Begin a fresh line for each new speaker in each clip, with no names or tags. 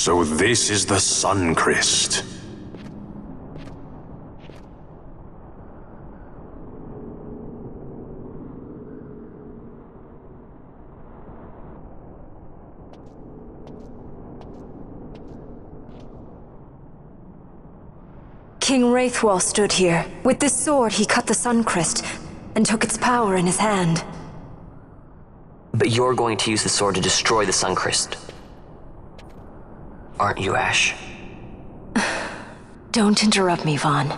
So this is the Sun Crest.
King Wraithwall stood here. With this sword, he cut the Sun Crest and took its power in his hand.
But you're going to use the sword to destroy the Sun Crest. Aren't you, Ash?
Don't interrupt me, Vaughn.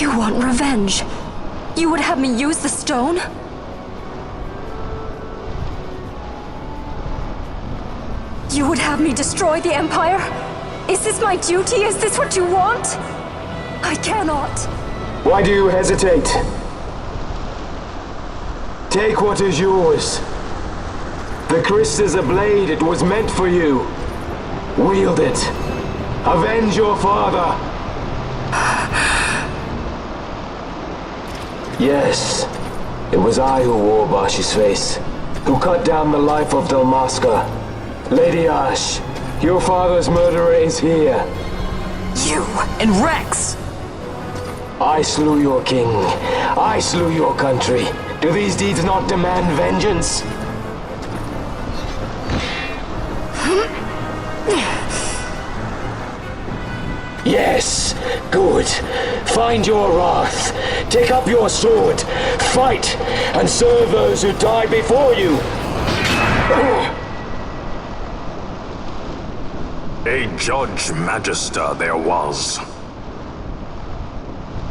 You want revenge? You would have me use the stone? You would have me destroy the Empire? Is this my duty? Is this what you want? I cannot.
Why do you hesitate? Take what is yours. The crest is a blade. It was meant for you. Wield it. Avenge your father. Yes, it was I who wore Basch's face, who cut down the life of Dalmasca. Lady Ash, your father's murderer is here.
You and Rex!
I slew your king. I slew your country. Do these deeds not demand vengeance? Yes, good. Find your wrath. Take up your sword. Fight, and serve those who died before you.
A Judge Magister there was.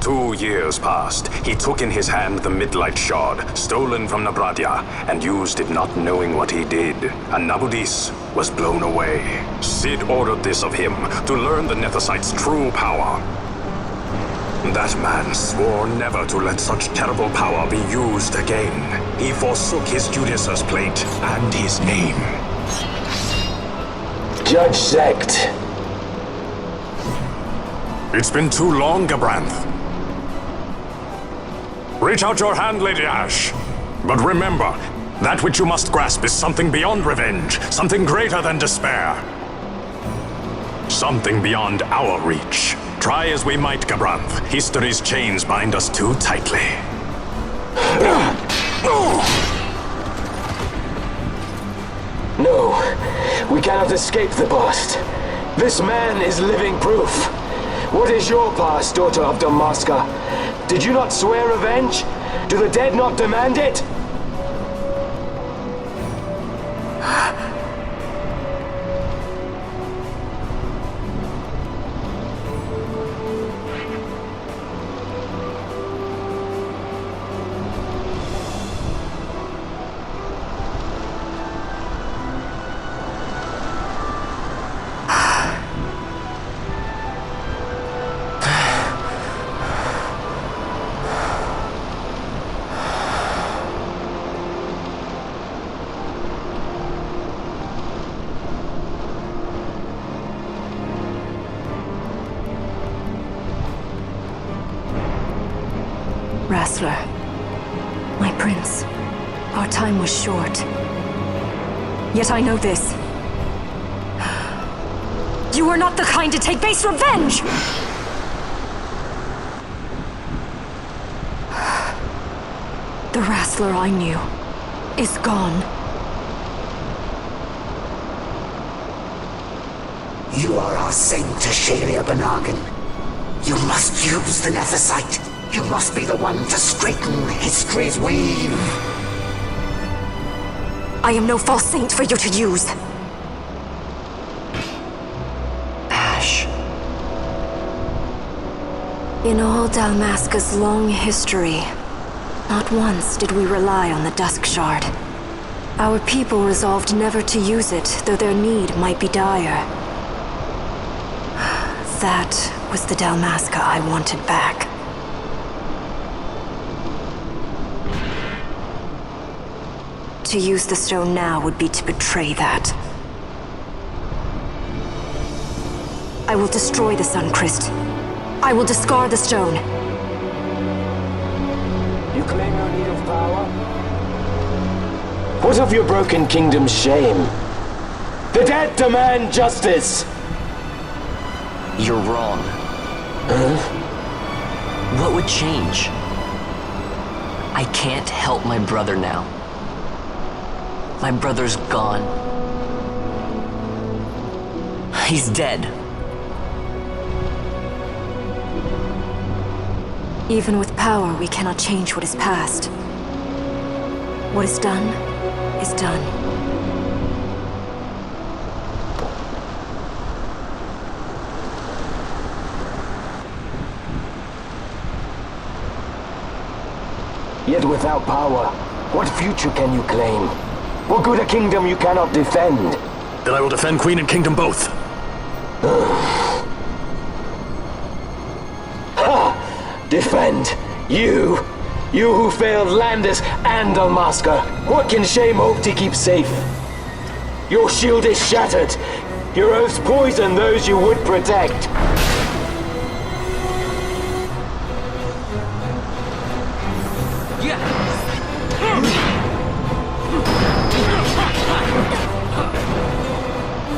2 years passed. He took in his hand the Midlight Shard, stolen from Nabradia, and used it not knowing what he did. And Nabudis was blown away. Cid ordered this of him, to learn the Nethicite's true power. That man swore never to let such terrible power be used again. He forsook his Judaser's plate and his name.
Judge Sect.
It's been too long, Gabranth. Reach out your hand, Lady Ash. But remember, that which you must grasp is something beyond revenge, something greater than despair. Something beyond our reach. Try as we might, Gabranth, history's chains bind us too tightly.
No, we cannot escape the past. This man is living proof. What is your past, daughter of Dalmasca? Did you not swear revenge? Do the dead not demand it?
Wrestler, my prince, our time was short. Yet I know this. You are not the kind to take base revenge! The Wrestler I knew is gone.
You are our saint, Ashelia Benargan. You must use the Nethicite. You must be the one to straighten history's weave.
I am no false saint for you to use.
Basch.
In all Dalmasca's long history, not once did we rely on the Dusk Shard. Our people resolved never to use it, though their need might be dire. That was the Dalmasca I wanted back. To use the stone now would be to betray that. I will destroy the Suncrest. I will discard the stone.
You claim no need of power? What of your broken kingdom's shame? The dead demand justice!
You're wrong.
Huh?
What would change? I can't help my brother now. My brother's gone. He's dead.
Even with power, we cannot change what is past. What is done, is done.
Yet without power, what future can you claim? What good a kingdom you cannot defend?
Then I will defend Queen and Kingdom both.
Defend? You? You who failed Landis and Dalmasca. What can shame hope to keep safe? Your shield is shattered. Your oaths poison those you would protect.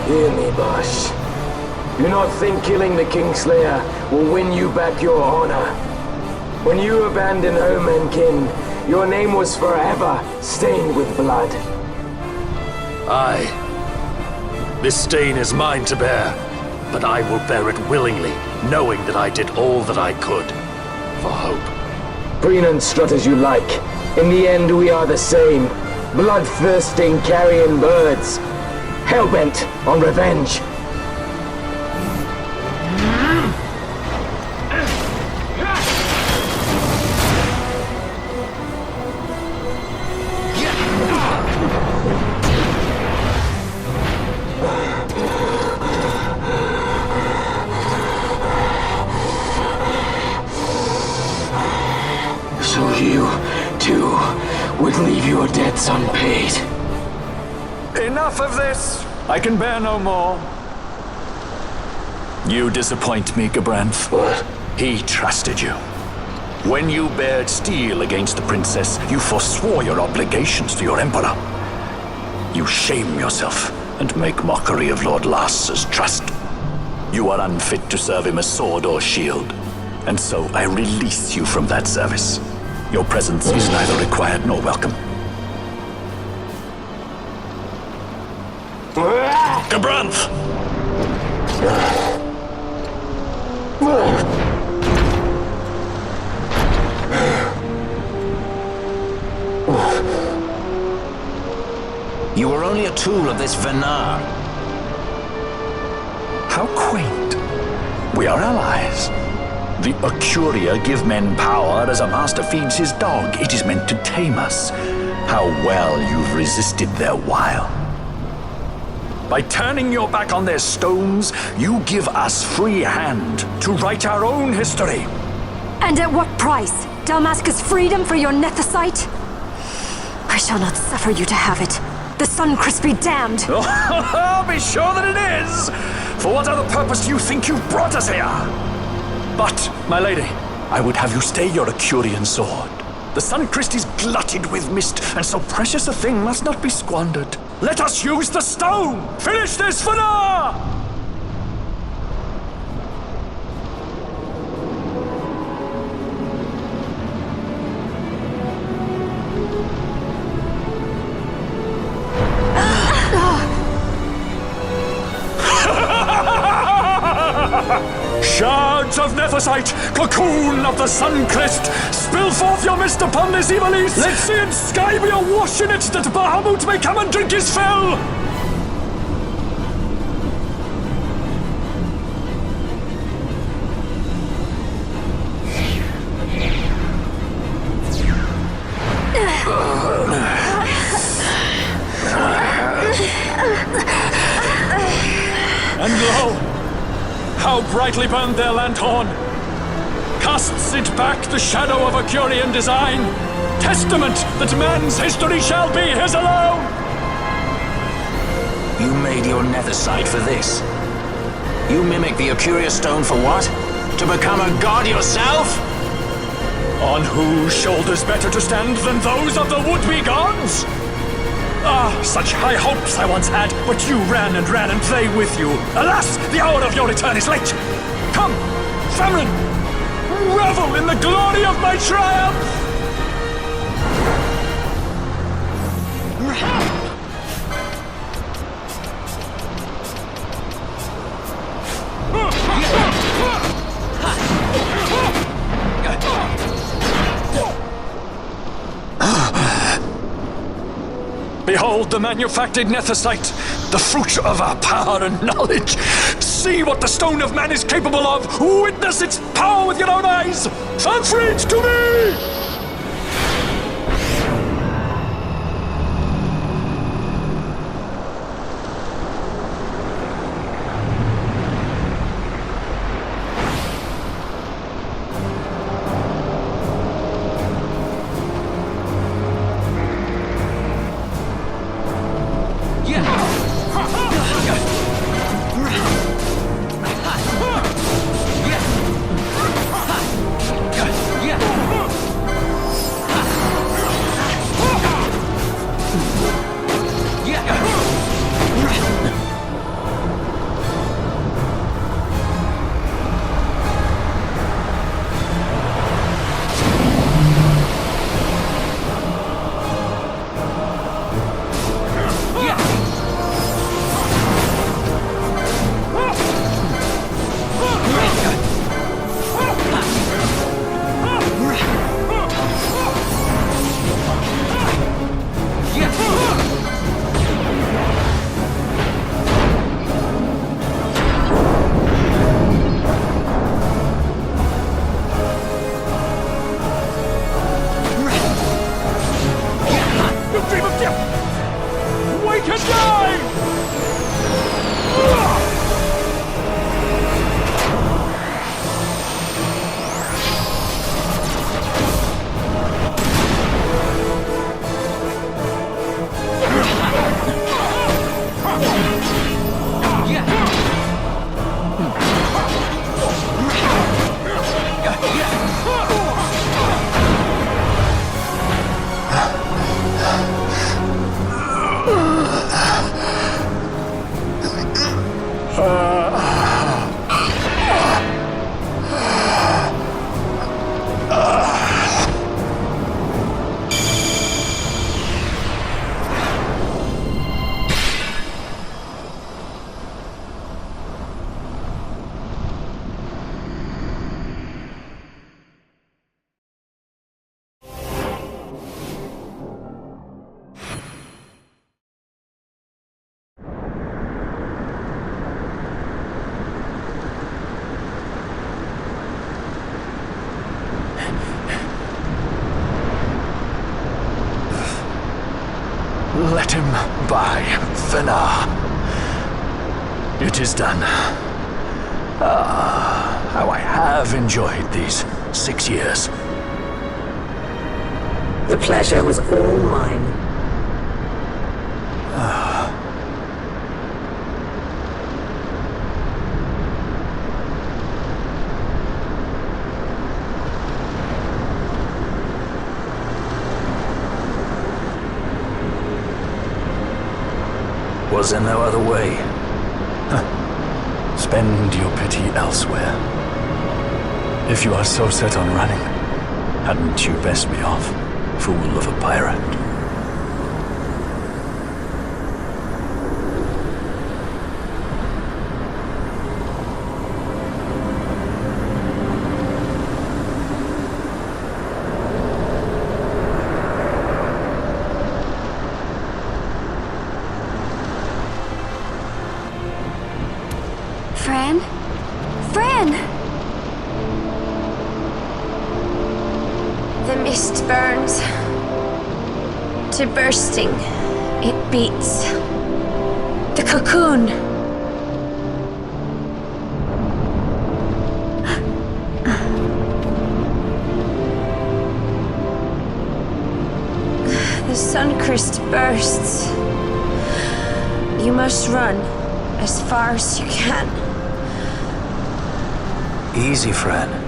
Hear me, Basch. Do not think killing the Kingslayer will win you back your honor. When you abandoned home and kin, your name was forever stained with blood.
Aye. This stain is mine to bear, but I will bear it willingly, knowing that I did all that I could for hope.
Preen and strut as you like. In the end, we are the same. Bloodthirsting carrion birds. Hellbent on revenge. So you, too, would leave your debts unpaid.
Enough of this! I can bear no more. You disappoint me, Gabranth.
What?
He trusted you. When you bared steel against the princess, you forswore your obligations to your emperor. You shame yourself and make mockery of Lord Lass's trust. You are unfit to serve him as sword or shield, and so I release you from that service. Your presence is neither required nor welcome. Gabranth!
You were only a tool of this Venar.
How quaint. We are allies. The Aquaja give men power as a master feeds his dog. It is meant to tame us. How well you've resisted their wile. By turning your back on their stones, you give us free hand to write our own history.
And at what price? Dalmasca's freedom for your Nethicite? I shall not suffer you to have it. The Suncrest be damned!
I'll be sure that it is! For what other purpose do you think you've brought us here? But, my lady, I would have you stay your Aquarian sword. The Suncrest is glutted with mist, and so precious a thing must not be squandered. Let us use the stone! Finish this for now! Nephesite, cocoon of the Suncrist, spill forth your mist upon this evil east. Let sea and sky be awash in it, that Bahamut may come and drink his fill. And lo, how brightly burned their lanthorn! Casts it back the shadow of a Curian design, testament that man's history shall be his alone!
You made your nethersite for this. You mimic the Acuria stone for what? To become a god yourself?
On whose shoulders better to stand than those of the would-be gods? Ah, such high hopes I once had, but you ran and they with you. Alas, the hour of your return is late. Come, Famrin, revel in the glory of my triumph! Behold the manufactured nethersite, the fruit of our power and knowledge. See what the stone of man is capable of. Witness its power with your own eyes. Famfrit, to me!
Let him by, Fenar. It is done. Ah, how I have enjoyed these 6 years.
The pleasure was all mine.
Was there no other way? Spend your pity elsewhere. If you are so set on running, hadn't you best be off, fool of a pirate?
The mist burns. To bursting, it beats. The cocoon. The Suncrest bursts. You must run as far as you can.
Easy, friend.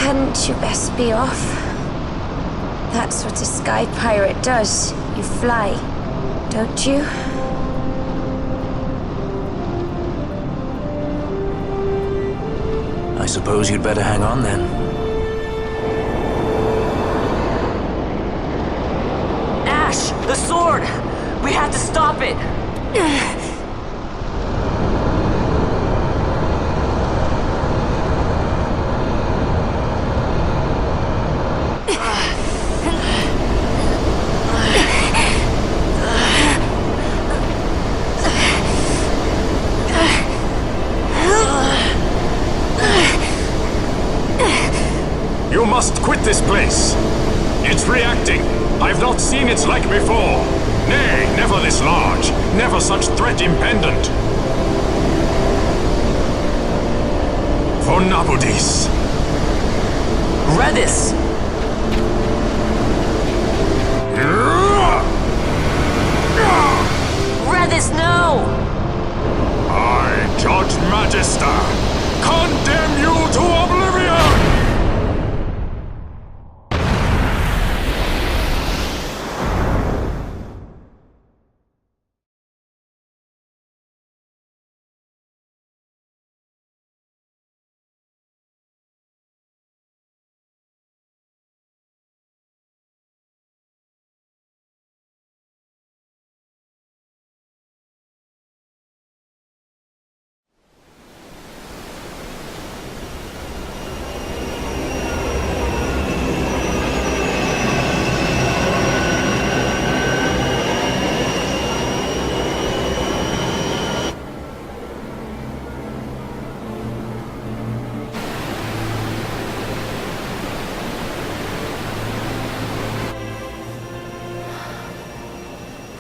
Hadn't you best be off? That's what a sky pirate does. You fly, don't you?
I suppose you'd better hang on then.
Ash! The sword! We have to stop it!
You must quit this place. It's reacting. I've not seen its like before. Nay, never this large. Never such threat impendent. For Nabudis.
Redis! Redis, no!
I, Judge Magister, condemn you to oblivion!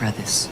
Redis.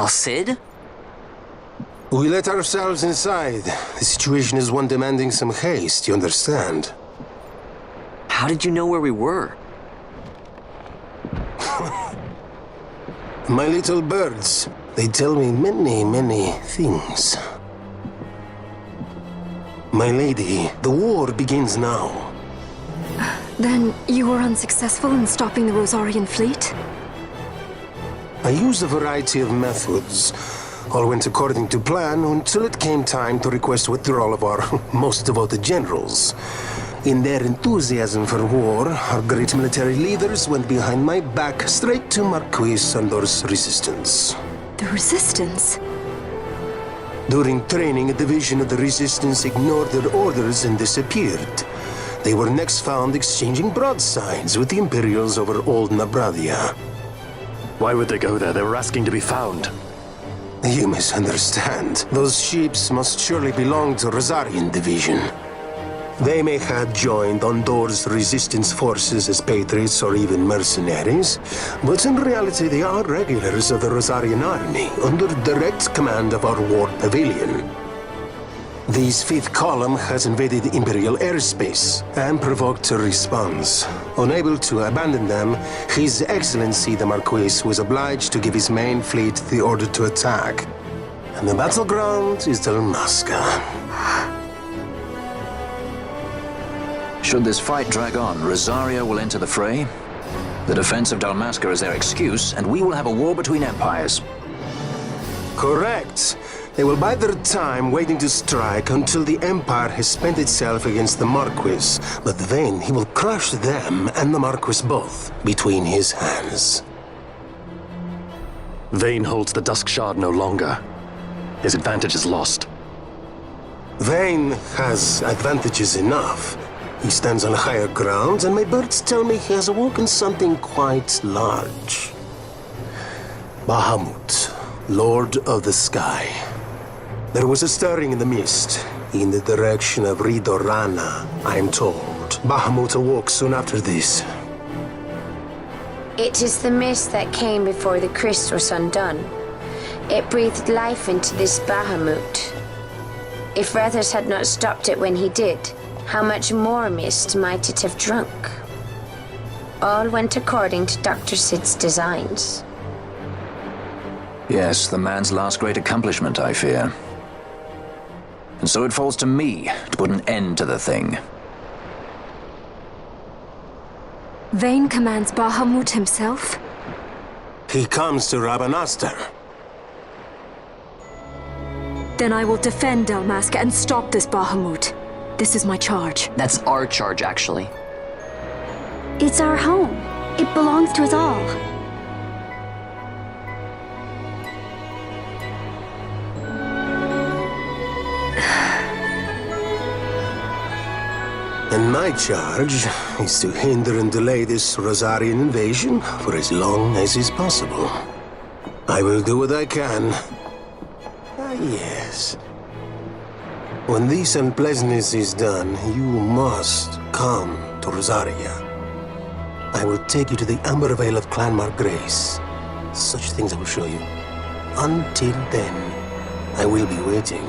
Cid?
We let ourselves inside. The situation is one demanding some haste, you understand?
How did you know where we were?
My little birds, they tell me many things. My lady, the war begins now.
Then you were unsuccessful in stopping the Rosarian fleet?
I used a variety of methods. All went according to plan until it came time to request withdrawal of our most devoted generals. In their enthusiasm for war, our great military leaders went behind my back straight to Marquis Ardor's resistance.
The Resistance?
During training, a division of the Resistance ignored their orders and disappeared. They were next found exchanging broadsides with the Imperials over Old Nabradia.
Why would they go there? They were asking to be found.
You misunderstand. Those ships must surely belong to Rosarian division. They may have joined Ardor's resistance forces as patriots or even mercenaries, but in reality they are regulars of the Rosarian army, under direct command of our war pavilion. This fifth column has invaded Imperial airspace and provoked a response. Unable to abandon them, His Excellency the Marquis was obliged to give his main fleet the order to attack. And the battleground is Dalmasca.
Should this fight drag on, Rosaria will enter the fray. The defense of Dalmasca is their excuse, and we will have a war between empires.
Correct. They will bide their time waiting to strike until the Empire has spent itself against the Marquis. But then he will crush them and the Marquis both between his hands.
Vayne holds the Dusk Shard no longer. His advantage is lost.
Vayne has advantages enough. He stands on higher ground, and my birds tell me he has awoken something quite large. Bahamut, Lord of the Sky. There was a stirring in the mist, in the direction of Ridorana, I am told. Bahamut awoke soon after this.
It is the mist that came before the Christ was undone. It breathed life into this Bahamut. If Rethers had not stopped it when he did, how much more mist might it have drunk? All went according to Dr. Cid's designs.
Yes, the man's last great accomplishment, I fear. And so it falls to me to put an end to the thing.
Vayne commands Bahamut himself?
He comes to Rabanastar.
Then I will defend Dalmasca and stop this Bahamut. This is my charge.
That's our charge, actually.
It's our home. It belongs to us all.
And my charge is to hinder and delay this Rosarian invasion for as long as is possible. I will do what I can. Ah, yes. When this unpleasantness is done, you must come to Rosaria. I will take you to the Amber Vale of Clan Margrace. Such things I will show you. Until then, I will be waiting.